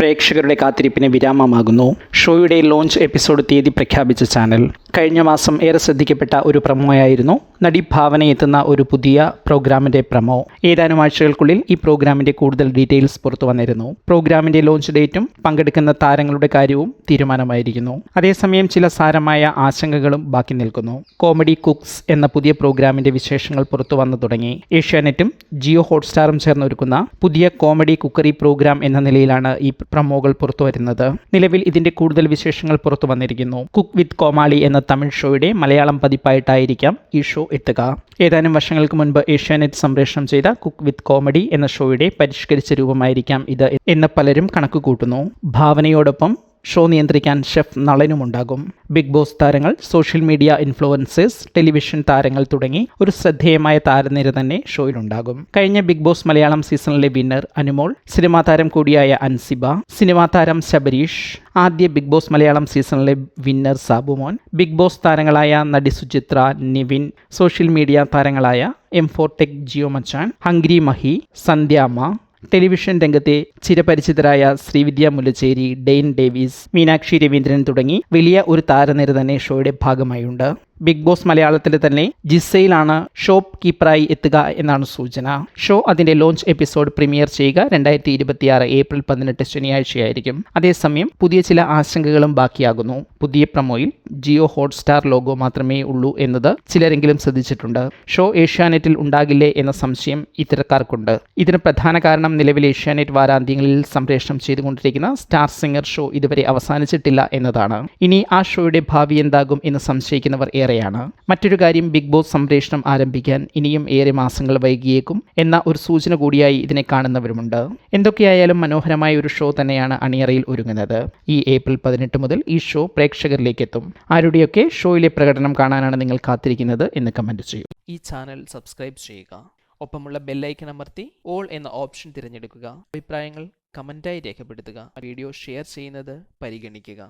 പ്രേക്ഷകരുടെ കാത്തിരിപ്പിന് വിരാമമാകുന്നു. ഷോയുടെ ലോഞ്ച് എപ്പിസോഡ് തീയതി പ്രഖ്യാപിച്ച ചാനൽ. കഴിഞ്ഞ മാസം ഏറെ ശ്രദ്ധിക്കപ്പെട്ട ഒരു പ്രമോയായിരുന്നു നടി ഭാവന എത്തുന്ന ഒരു പുതിയ പ്രോഗ്രാമിൻ്റെ പ്രമോ. ഏതാനും ആഴ്ചകൾക്കുള്ളിൽ ഈ പ്രോഗ്രാമിൻ്റെ കൂടുതൽ ഡീറ്റെയിൽസ് പുറത്തു വന്നിരുന്നു. പ്രോഗ്രാമിൻ്റെ ലോഞ്ച് ഡേറ്റും പങ്കെടുക്കുന്ന താരങ്ങളുടെ കാര്യവും തീരുമാനമായിരിക്കുന്നു. അതേസമയം ചില സാരമായ ആശങ്കകളും ബാക്കി നിൽക്കുന്നു. കോമഡി കുക്സ് എന്ന പുതിയ പ്രോഗ്രാമിൻ്റെ വിശേഷങ്ങൾ പുറത്തു വന്നു തുടങ്ങി. ഏഷ്യാനെറ്റും ജിയോ ഹോട്ട്സ്റ്റാറും ചേർന്നൊരുക്കുന്ന പുതിയ കോമഡി കുക്കറി പ്രോഗ്രാം എന്ന നിലയിലാണ് ഈ പ്രമോകൾ പുറത്തു വരുന്നത്. നിലവിൽ ഇതിന്റെ കൂടുതൽ വിശേഷങ്ങൾ പുറത്തു വന്നിരിക്കുന്നു. കുക്ക് വിത്ത് കോമാളി എന്ന തമിഴ് ഷോയുടെ മലയാളം പതിപ്പായിട്ടായിരിക്കാം ഈ ഷോ എത്തുക. ഏതാനും വർഷങ്ങൾക്ക് മുൻപ് ഏഷ്യാനെറ്റ് സംപ്രേഷണം ചെയ്ത കുക്ക് വിത്ത് കോമഡി എന്ന ഷോയുടെ പരിഷ്കരിച്ച രൂപമായിരിക്കാം ഇത് എന്ന് പലരും കണക്കുകൂട്ടുന്നു. ഭാവനയോടൊപ്പം ഷോ നിയന്ത്രിക്കാൻ ഷെഫ് നളനുമുണ്ടാകും. ബിഗ് ബോസ് താരങ്ങൾ, സോഷ്യൽ മീഡിയ ഇൻഫ്ലുവൻസേഴ്സ്, ടെലിവിഷൻ താരങ്ങൾ തുടങ്ങി ഒരു ശ്രദ്ധേയമായ താരനിര തന്നെ ഷോയിലുണ്ടാകും. കഴിഞ്ഞ ബിഗ് ബോസ് മലയാളം സീസണിലെ വിന്നർ അനുമോൾ, സിനിമാ താരം കൂടിയായ അൻസിബ, സിനിമാ താരം ശബരീഷ്, ആദ്യ ബിഗ് ബോസ് മലയാളം സീസണിലെ വിന്നർ സാബുമോൻ, ബിഗ് ബോസ് താരങ്ങളായ നടി സുചിത്ര, നിവിൻ, സോഷ്യൽ മീഡിയ താരങ്ങളായ M4 ടെക് ജിയോ മച്ചാൻ, ഹംഗ്രി മഹി, സന്ധ്യാമ്മ, ടെലിവിഷൻ രംഗത്തെ ചിരപരിചിതരായ ശ്രീവിദ്യ മുല്ലച്ചേരി, ഡെയ്ൻ ഡേവിസ്, മീനാക്ഷി രവീന്ദ്രൻ തുടങ്ങി വലിയ ഒരു താരനിര തന്നെ ഷോയുടെ ഭാഗമായുണ്ട്. ബിഗ് ബോസ് മലയാളത്തിലെ തന്നെ ജിസയിലാണ് ഷോപ്പ് കീപ്പറായി എത്തുക എന്നാണ് സൂചന. ഷോ അതിന്റെ ലോഞ്ച് എപ്പിസോഡ് പ്രീമിയർ ചെയ്യുക 2026 ഏപ്രിൽ 18 ശനിയാഴ്ചയായിരിക്കും. അതേസമയം പുതിയ ചില ആശങ്കകളും ബാക്കിയാകുന്നു. പുതിയ പ്രമോയിൽ ജിയോ ഹോട്ട്സ്റ്റാർ ലോഗോ മാത്രമേ ഉള്ളൂ എന്നത് ചിലരെങ്കിലും ശ്രദ്ധിച്ചിട്ടുണ്ട്. ഷോ ഏഷ്യാനെറ്റിൽ ഉണ്ടാകില്ലേ എന്ന സംശയം ഇത്തരക്കാർക്കുണ്ട്. ഇതിന് പ്രധാന കാരണം നിലവിൽ ഏഷ്യാനെറ്റ് വാരാന്ത്യങ്ങളിൽ സംപ്രേഷണം ചെയ്തുകൊണ്ടിരിക്കുന്ന സ്റ്റാർ സിംഗർ ഷോ ഇതുവരെ അവസാനിച്ചിട്ടില്ല എന്നതാണ്. ഇനി ആ ഷോയുടെ ഭാവി എന്താകും എന്ന് സംശയിക്കുന്നവർ ഏറെയാണ്. മറ്റൊരു കാര്യം, ബിഗ് ബോസ് സംപ്രേഷണം ആരംഭിക്കാൻ ഇനിയും ഏറെ മാസങ്ങൾ വൈകിയേക്കും എന്ന ഒരു സൂചന കൂടിയായി ഇതിനെ കാണുന്നവരുമുണ്ട്. എന്തൊക്കെയായാലും മനോഹരമായ ഒരു ഷോ തന്നെയാണ് അണിയറയിൽ ഒരുങ്ങുന്നത്. ഈ ഏപ്രിൽ 18 മുതൽ ഈ ഷോ പ്രേക്ഷകരിലേക്ക് എത്തും. ആരുടെയൊക്കെ ഷോയിലെ പ്രകടനം കാണാനാണ് നിങ്ങൾ കാത്തിരിക്കുന്നത് എന്ന് കമന്റ് ചെയ്യൂ. ഈ ചാനൽ സബ്സ്ക്രൈബ് ചെയ്യുക. ഒപ്പമുള്ള ബെല്ലൈക്കൺ അമർത്തി ഓൾ എന്ന ഓപ്ഷൻ തിരഞ്ഞെടുക്കുക. അഭിപ്രായങ്ങൾ കമന്റായി രേഖപ്പെടുത്തുക. വീഡിയോ ഷെയർ ചെയ്യുന്നത് പരിഗണിക്കുക.